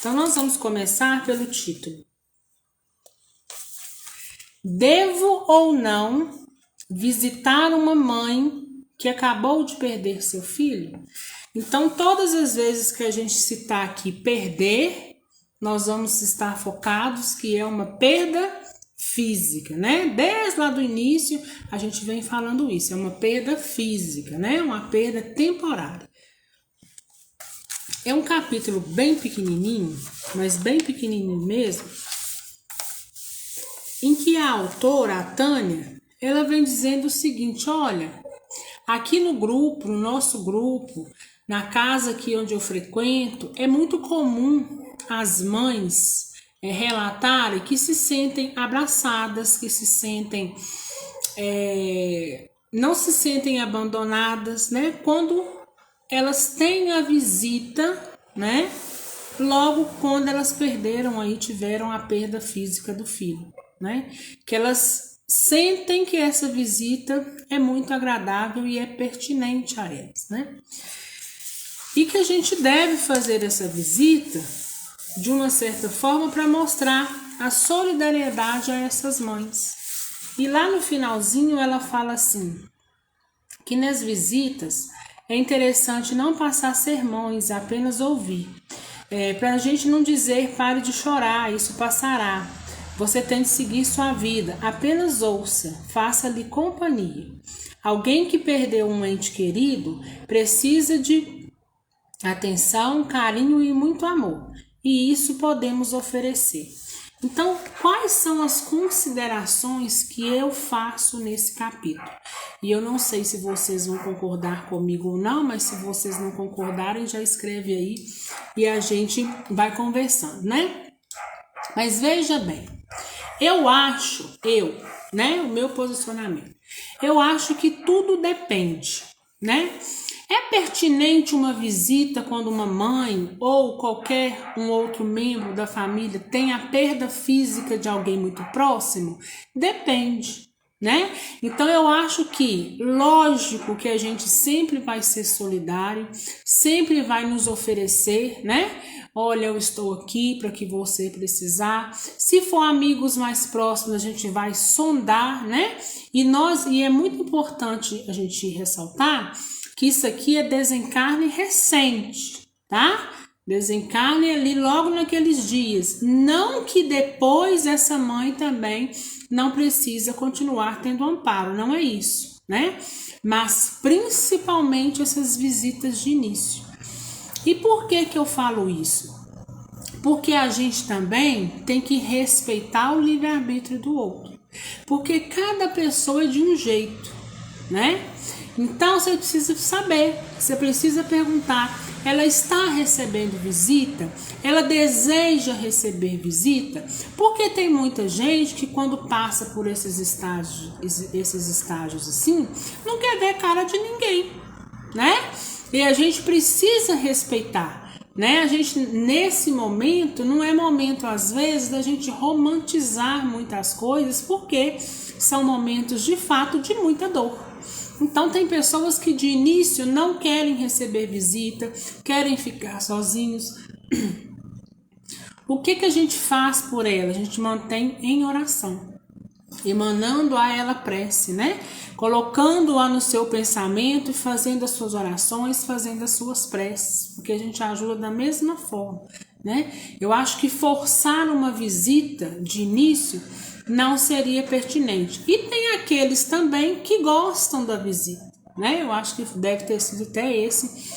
Então, nós vamos começar pelo título. Devo ou não visitar uma mãe que acabou de perder seu filho? Então, todas as vezes que a gente citar aqui perder, nós vamos estar focados que é uma perda física, né? Desde lá do início, a gente vem falando isso, é uma perda física, né? Uma perda temporária. É um capítulo bem pequenininho, mas bem pequenininho mesmo, em que a autora, a Tânia, ela vem dizendo o seguinte: olha, aqui no grupo, no nosso grupo, na casa aqui onde eu frequento, é muito comum as mães relatarem que se sentem abraçadas, que se sentem, não se sentem abandonadas, né? Quando elas têm a visita, né? Logo quando elas perderam aí, tiveram a perda física do filho, né? Que elas sentem que essa visita é muito agradável e é pertinente a elas, né? E que a gente deve fazer essa visita de uma certa forma para mostrar a solidariedade a essas mães. E lá no finalzinho ela fala assim, que nas visitas é interessante não passar sermões, apenas ouvir. Para a gente não dizer pare de chorar, isso passará. Você tem de seguir sua vida, apenas ouça, faça-lhe companhia. Alguém que perdeu um ente querido precisa de atenção, carinho e muito amor, e isso podemos oferecer. Então, quais são as considerações que eu faço nesse capítulo? E eu não sei se vocês vão concordar comigo ou não, mas se vocês não concordarem, já escreve aí e a gente vai conversando, né? Mas veja bem, o meu posicionamento, eu acho que tudo depende, né? É pertinente uma visita quando uma mãe ou qualquer um outro membro da família tem a perda física de alguém muito próximo? Depende, né? Então eu acho que, lógico que a gente sempre vai ser solidário, sempre vai nos oferecer, né? Olha, eu estou aqui para que você precisar. Se for amigos mais próximos, a gente vai sondar, né? E é muito importante a gente ressaltar que isso aqui é desencarne recente, tá? Desencarne ali logo naqueles dias. Não que depois essa mãe também não precisa continuar tendo amparo, não é isso, né? Mas principalmente essas visitas de início. E por que eu falo isso? Porque a gente também tem que respeitar o livre-arbítrio do outro. Porque cada pessoa é de um jeito, né? Então você precisa saber, você precisa perguntar, ela está recebendo visita? Ela deseja receber visita? Porque tem muita gente que quando passa por esses estágios assim, não quer ver a cara de ninguém, né? E a gente precisa respeitar, né? A gente, nesse momento, não é momento às vezes da gente romantizar muitas coisas, porque são momentos de fato de muita dor. Então tem pessoas que de início não querem receber visita, querem ficar sozinhos. O que a gente faz por ela? A gente mantém em oração, emanando a ela prece, né? Colocando-a no seu pensamento e fazendo as suas orações, fazendo as suas preces, porque a gente ajuda da mesma forma, né? Eu acho que forçar uma visita de início não seria pertinente. E tem aqueles também que gostam da visita, né? Eu acho que deve ter sido até esse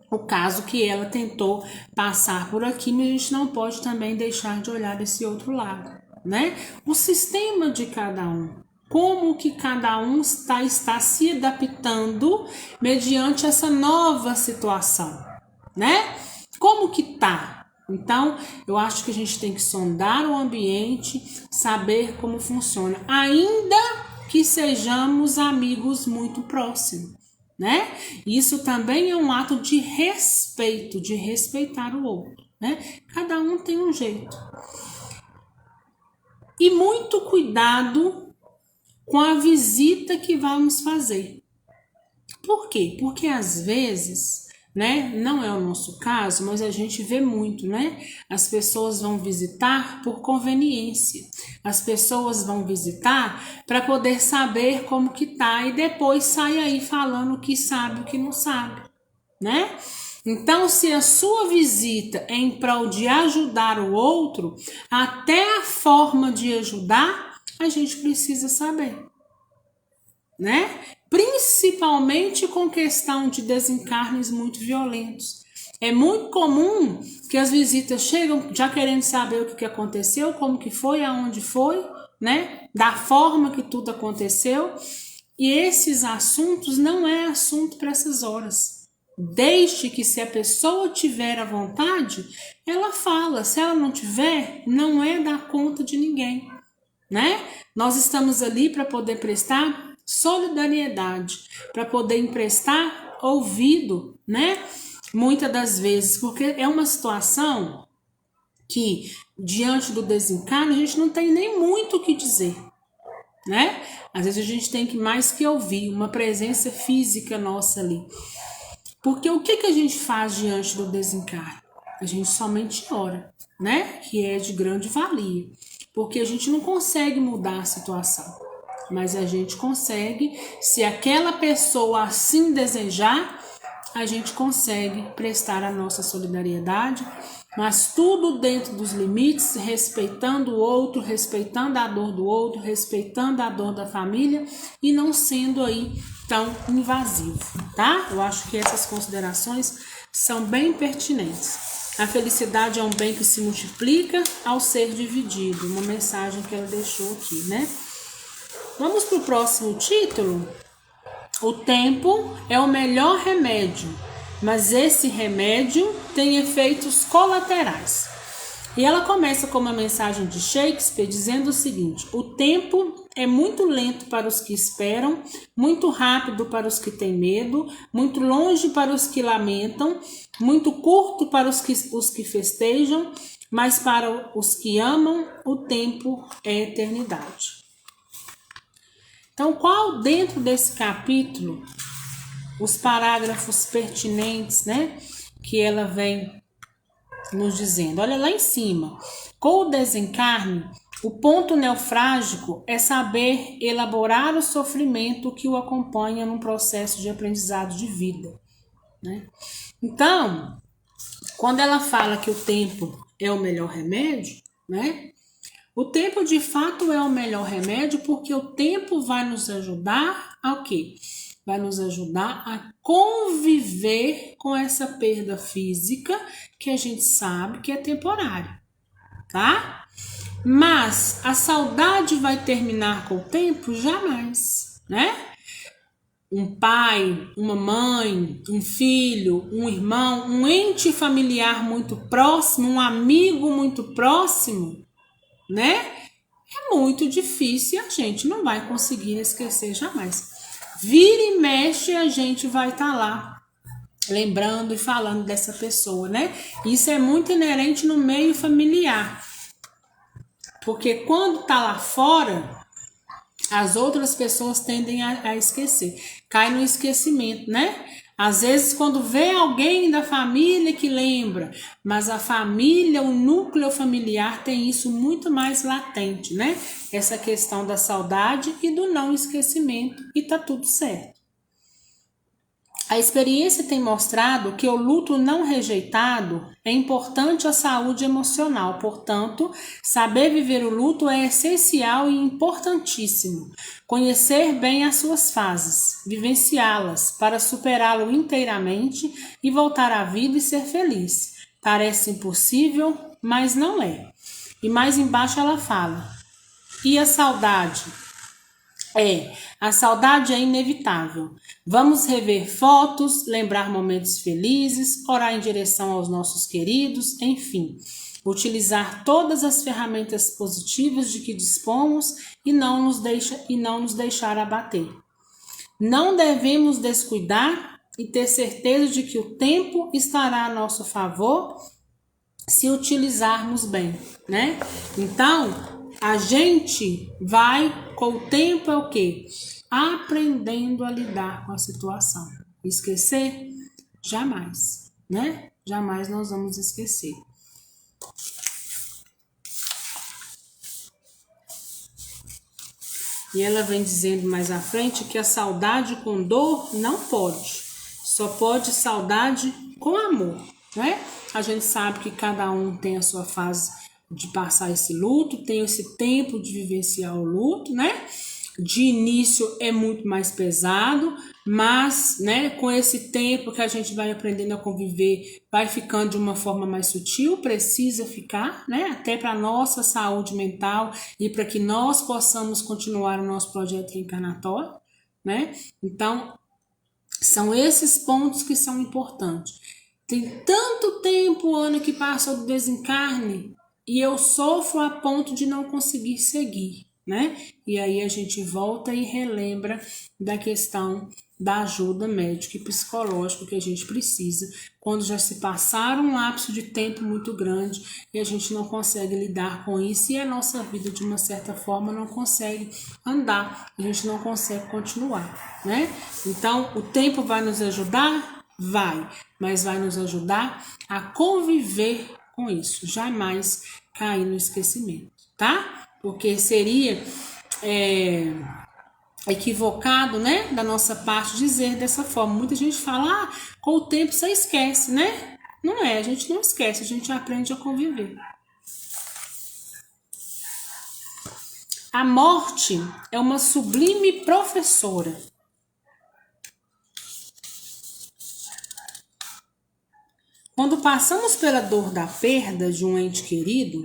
o caso que ela tentou passar por aqui, mas a gente não pode também deixar de olhar desse outro lado, né? O sistema de cada um, como que cada um está se adaptando mediante essa nova situação, né? Como que tá? Então, eu acho que a gente tem que sondar o ambiente, saber como funciona, ainda que sejamos amigos muito próximos, né? Isso também é um ato de respeito, de respeitar o outro, né? Cada um tem um jeito. E muito cuidado com a visita que vamos fazer. Por quê? Porque às vezes né? Não é o nosso caso, mas a gente vê muito, né? As pessoas vão visitar por conveniência. As pessoas vão visitar para poder saber como que tá e depois sai aí falando o que sabe, o que não sabe, né? Então, se a sua visita é em prol de ajudar o outro, até a forma de ajudar, a gente precisa saber, né? Principalmente com questão de desencarnes muito violentos. É muito comum que as visitas chegam já querendo saber o que aconteceu, como que foi, aonde foi, né? Da forma que tudo aconteceu. E esses assuntos não é assunto para essas horas. Desde que se a pessoa tiver a vontade, ela fala. Se ela não tiver, não é dar conta de ninguém, né? Nós estamos ali para poder prestar solidariedade, para poder emprestar ouvido, né? Muitas das vezes, porque é uma situação que, diante do desencarno, a gente não tem nem muito o que dizer, né? Às vezes a gente tem que mais que ouvir, uma presença física nossa ali. Porque o que a gente faz diante do desencarno? A gente somente ora, né? Que é de grande valia. Porque a gente não consegue mudar a situação. Mas a gente consegue, se aquela pessoa assim desejar, a gente consegue prestar a nossa solidariedade, mas tudo dentro dos limites, respeitando o outro, respeitando a dor do outro, respeitando a dor da família e não sendo aí tão invasivo, tá? Eu acho que essas considerações são bem pertinentes. A felicidade é um bem que se multiplica ao ser dividido, uma mensagem que ela deixou aqui, né? Vamos para o próximo título? O tempo é o melhor remédio, mas esse remédio tem efeitos colaterais. E ela começa com uma mensagem de Shakespeare dizendo o seguinte: o tempo é muito lento para os que esperam, muito rápido para os que têm medo, muito longe para os que lamentam, muito curto para os que festejam, mas para os que amam, o tempo é eternidade. Então, qual dentro desse capítulo, os parágrafos pertinentes, né, que ela vem nos dizendo? Olha lá em cima. Com o desencarne, o ponto neofrágico é saber elaborar o sofrimento que o acompanha num processo de aprendizado de vida, né? Então, quando ela fala que o tempo é o melhor remédio, né? O tempo de fato é o melhor remédio porque o tempo vai nos ajudar a o quê? Vai nos ajudar a conviver com essa perda física que a gente sabe que é temporária, tá? Mas a saudade vai terminar com o tempo? Jamais, né? Um pai, uma mãe, um filho, um irmão, um ente familiar muito próximo, um amigo muito próximo, né? É muito difícil e a gente não vai conseguir esquecer jamais. Vira e mexe, a gente vai estar lá lembrando e falando dessa pessoa, né? Isso é muito inerente no meio familiar. Porque quando tá lá fora, as outras pessoas tendem a esquecer. Cai no esquecimento, né? Às vezes, quando vê alguém da família que lembra, mas a família, o núcleo familiar tem isso muito mais latente, né? Essa questão da saudade e do não esquecimento, e tá tudo certo. A experiência tem mostrado que o luto não rejeitado é importante à saúde emocional, portanto, saber viver o luto é essencial e importantíssimo. Conhecer bem as suas fases, vivenciá-las para superá-lo inteiramente e voltar à vida e ser feliz. Parece impossível, mas não é. E mais embaixo ela fala: e a saudade? A saudade é inevitável. Vamos rever fotos, lembrar momentos felizes, orar em direção aos nossos queridos, enfim, utilizar todas as ferramentas positivas de que dispomos e não nos deixar abater. Não devemos descuidar e ter certeza de que o tempo estará a nosso favor se utilizarmos bem, né? Então, a gente vai, com o tempo, é o quê? Aprendendo a lidar com a situação. Esquecer? jamais, né? Jamais nós vamos esquecer. E ela vem dizendo mais à frente que a saudade com dor não pode. Só pode saudade com amor, né? A gente sabe que cada um tem a sua fase de passar esse luto, tem esse tempo de vivenciar o luto, né? De início é muito mais pesado, mas, né, com esse tempo que a gente vai aprendendo a conviver, vai ficando de uma forma mais sutil, precisa ficar, né, até para nossa saúde mental e para que nós possamos continuar o nosso projeto reencarnatório, né? Então, são esses pontos que são importantes. Tem tanto tempo, Ana, que passa do desencarne e eu sofro a ponto de não conseguir seguir, né? E aí a gente volta e relembra da questão da ajuda médica e psicológica que a gente precisa quando já se passar um lapso de tempo muito grande e a gente não consegue lidar com isso e a nossa vida de uma certa forma não consegue andar, a gente não consegue continuar, né? Então, o tempo vai nos ajudar? Vai, mas vai nos ajudar a conviver com isso, jamais cair no esquecimento, tá? Porque seria equivocado, né, da nossa parte dizer dessa forma. Muita gente fala, com o tempo você esquece, né? Não é, a gente não esquece, a gente aprende a conviver. A morte é uma sublime professora. Quando passamos pela dor da perda de um ente querido,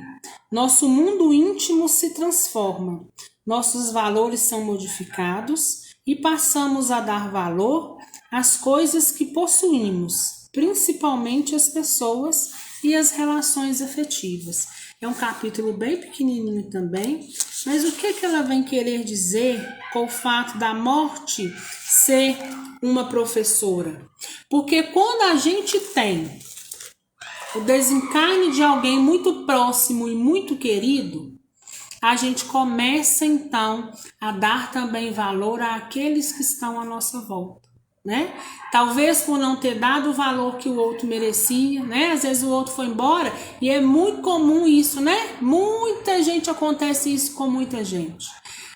nosso mundo íntimo se transforma, nossos valores são modificados e passamos a dar valor às coisas que possuímos, principalmente as pessoas e as relações afetivas. É um capítulo bem pequenininho também, mas o que ela vem querer dizer com o fato da morte ser uma professora? Porque quando a gente tem o desencarne de alguém muito próximo e muito querido, a gente começa então a dar também valor àqueles que estão à nossa volta, né? Talvez por não ter dado o valor que o outro merecia, né? Às vezes o outro foi embora e é muito comum isso, né? Muita gente acontece isso com muita gente.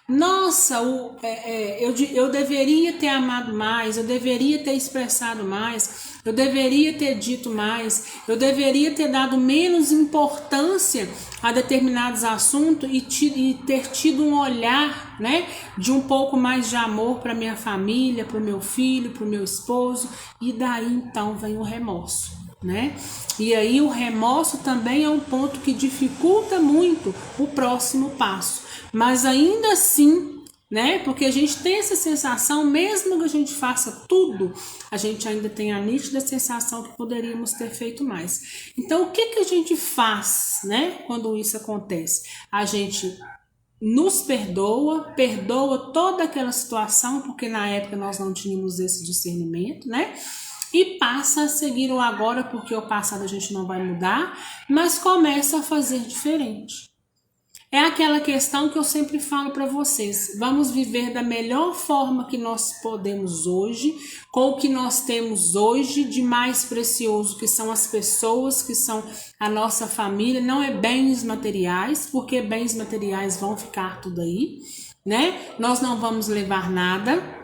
Nossa, eu deveria ter amado mais, eu deveria ter expressado mais, eu deveria ter dito mais, eu deveria ter dado menos importância a determinados assuntos e ter tido um olhar, né, de um pouco mais de amor para minha família, para o meu filho, para o meu esposo, e daí então vem o remorso, né? E aí o remorso também é um ponto que dificulta muito o próximo passo, mas ainda assim, né? Porque a gente tem essa sensação, mesmo que a gente faça tudo, a gente ainda tem a nítida sensação que poderíamos ter feito mais. Então, o que a gente faz, né? Quando isso acontece? A gente nos perdoa toda aquela situação, porque na época nós não tínhamos esse discernimento, né? E passa a seguir o agora, porque o passado a gente não vai mudar, mas começa a fazer diferente. É aquela questão que eu sempre falo para vocês. Vamos viver da melhor forma que nós podemos hoje, com o que nós temos hoje de mais precioso, que são as pessoas, que são a nossa família. Não é bens materiais, porque bens materiais vão ficar tudo aí, né? Nós não vamos levar nada.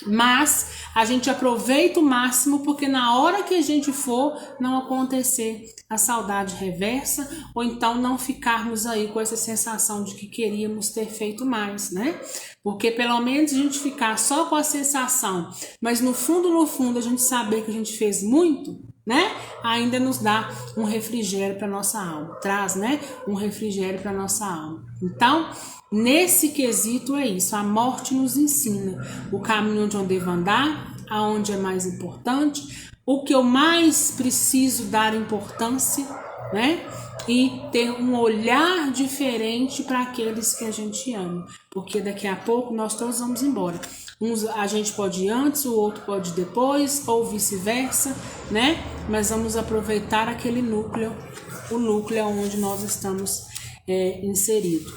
Mas a gente aproveita o máximo, porque na hora que a gente for, não acontecer a saudade reversa, ou então não ficarmos aí com essa sensação de que queríamos ter feito mais, né? Porque pelo menos a gente ficar só com a sensação, mas no fundo a gente saber que a gente fez muito, né? Ainda nos dá um refrigério para nossa alma, traz, né? Um refrigério para nossa alma. Então, nesse quesito é isso, a morte nos ensina o caminho onde eu devo andar, aonde é mais importante, o que eu mais preciso dar importância, né? E ter um olhar diferente para aqueles que a gente ama, porque daqui a pouco nós todos vamos embora. A gente pode ir antes, o outro pode ir depois, ou vice-versa, né? Mas vamos aproveitar aquele núcleo, o núcleo onde nós estamos inseridos.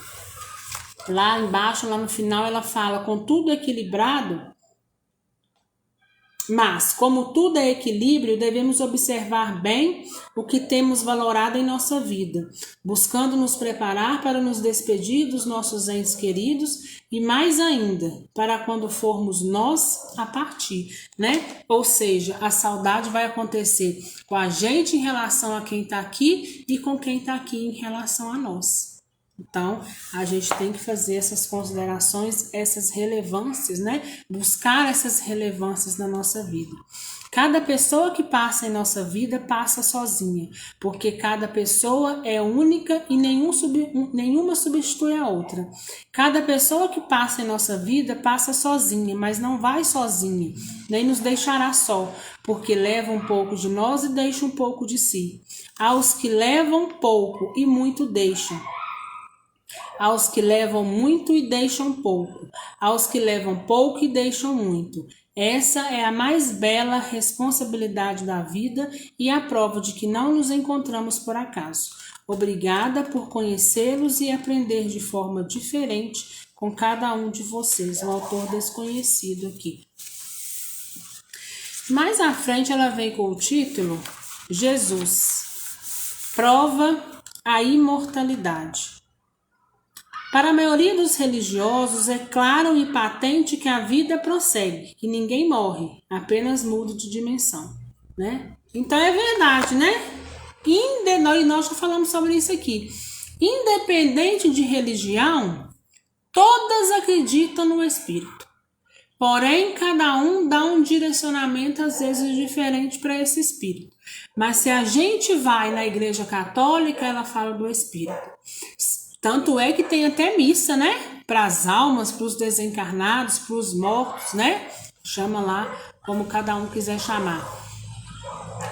Lá embaixo, lá no final, ela fala: com tudo equilibrado, Mas, como tudo é equilíbrio, devemos observar bem o que temos valorado em nossa vida, buscando nos preparar para nos despedir dos nossos entes queridos e, mais ainda, para quando formos nós a partir, né? Ou seja, a saudade vai acontecer com a gente em relação a quem está aqui e com quem está aqui em relação a nós. Então, a gente tem que fazer essas considerações, essas relevâncias, né? Buscar essas relevâncias na nossa vida. Cada pessoa que passa em nossa vida passa sozinha, porque cada pessoa é única e nenhuma substitui a outra. Cada pessoa que passa em nossa vida passa sozinha, mas não vai sozinha, nem nos deixará só, porque leva um pouco de nós e deixa um pouco de si. Aos que levam pouco e muito deixam. Aos que levam muito e deixam pouco, aos que levam pouco e deixam muito. Essa é a mais bela responsabilidade da vida e a prova de que não nos encontramos por acaso. Obrigada por conhecê-los e aprender de forma diferente com cada um de vocês. Um autor desconhecido aqui. Mais à frente ela vem com o título Jesus, prova a imortalidade. Para a maioria dos religiosos é claro e patente que a vida prossegue, que ninguém morre, apenas muda de dimensão, né? Então é verdade, né? E nós já falamos sobre isso aqui. Independente de religião, todas acreditam no Espírito. Porém, cada um dá um direcionamento às vezes diferente para esse Espírito. Mas se a gente vai na Igreja Católica, ela fala do Espírito. Tanto é que tem até missa, né? Para as almas, para os desencarnados, para os mortos, né? Chama lá como cada um quiser chamar.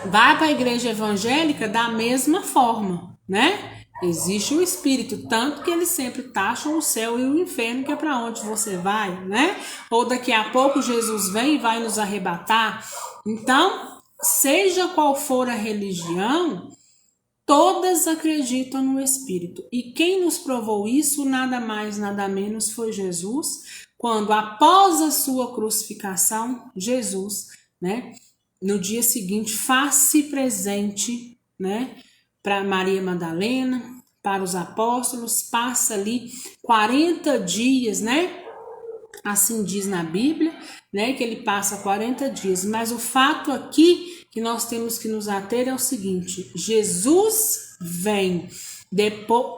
Vai para a igreja evangélica da mesma forma, né? Existe o Espírito, tanto que eles sempre taxam o céu e o inferno, que é para onde você vai, né? Ou daqui a pouco Jesus vem e vai nos arrebatar. Então, seja qual for a religião, todas acreditam no Espírito. E quem nos provou isso, nada mais, nada menos, foi Jesus, quando após a sua crucificação, Jesus, né, no dia seguinte, faz-se presente, né, para Maria Madalena, para os apóstolos, passa ali 40 dias, né, assim diz na Bíblia, né, que ele passa 40 dias. Mas o fato aqui que nós temos que nos ater é o seguinte: Jesus vem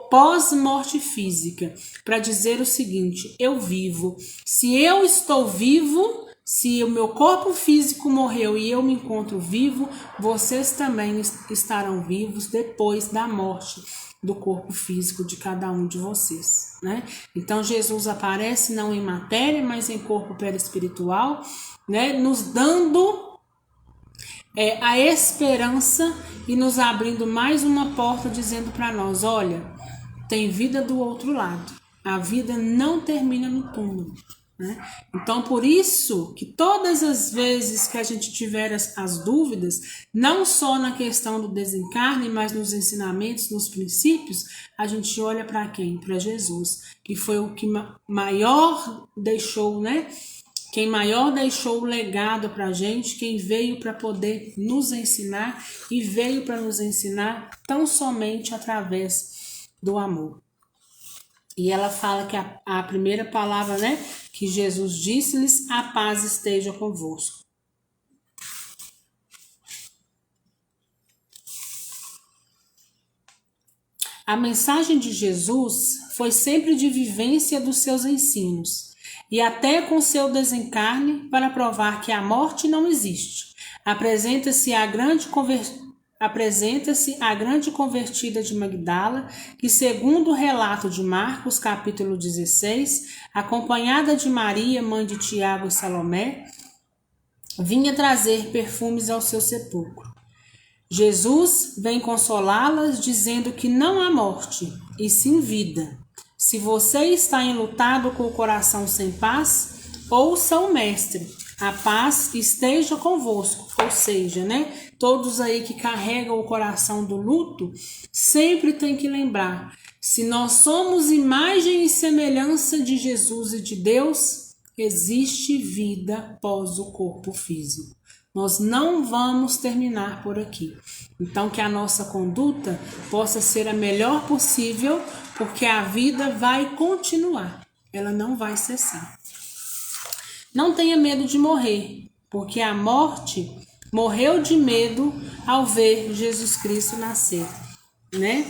pós-morte física para dizer o seguinte: eu vivo. Se eu estou vivo, se o meu corpo físico morreu e eu me encontro vivo, vocês também estarão vivos depois da morte do corpo físico de cada um de vocês, né? Então Jesus aparece não em matéria, mas em corpo perispiritual, né? Nos dando a esperança e nos abrindo mais uma porta, dizendo para nós: olha, tem vida do outro lado. A vida não termina no túmulo, né? Então, por isso que todas as vezes que a gente tiver as dúvidas, não só na questão do desencarne, mas nos ensinamentos, nos princípios, a gente olha para quem? Para Jesus, que foi o que maior deixou, né? Quem maior deixou o legado para a gente, quem veio para poder nos ensinar e veio para nos ensinar tão somente através do amor. E ela fala que a primeira palavra, né, que Jesus disse-lhes: a paz esteja convosco. A mensagem de Jesus foi sempre de vivência dos seus ensinos, e até com seu desencarne, para provar que a morte não existe. Apresenta-se a grande convertida de Magdala, que, segundo o relato de Marcos, capítulo 16, acompanhada de Maria, mãe de Tiago e Salomé, vinha trazer perfumes ao seu sepulcro. Jesus vem consolá-las, dizendo que não há morte, e sim vida. Se você está enlutado com o coração sem paz, ouça o Mestre. A paz esteja convosco. Ou seja, né, todos aí que carregam o coração do luto, sempre tem que lembrar: se nós somos imagem e semelhança de Jesus e de Deus, existe vida após o corpo físico. Nós não vamos terminar por aqui. Então, que a nossa conduta possa ser a melhor possível, porque a vida vai continuar. Ela não vai cessar. Não tenha medo de morrer, porque a morte morreu de medo ao ver Jesus Cristo nascer, né?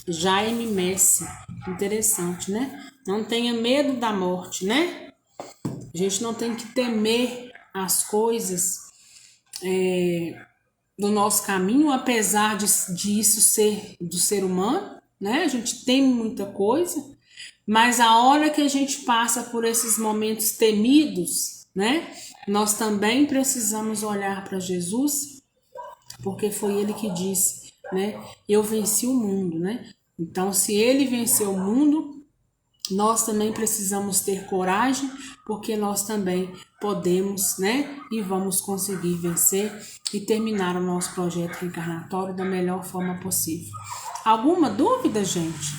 Jaime Messi, interessante, né? Não tenha medo da morte, né? A gente não tem que temer as coisas do nosso caminho, apesar de isso ser do ser humano, né? A gente teme muita coisa, mas a hora que a gente passa por esses momentos temidos, né? Nós também precisamos olhar para Jesus, porque foi ele que disse, né? Eu venci o mundo, né? Então, se ele venceu o mundo, nós também precisamos ter coragem, porque nós também podemos, né? E vamos conseguir vencer e terminar o nosso projeto reencarnatório da melhor forma possível. Alguma dúvida, gente?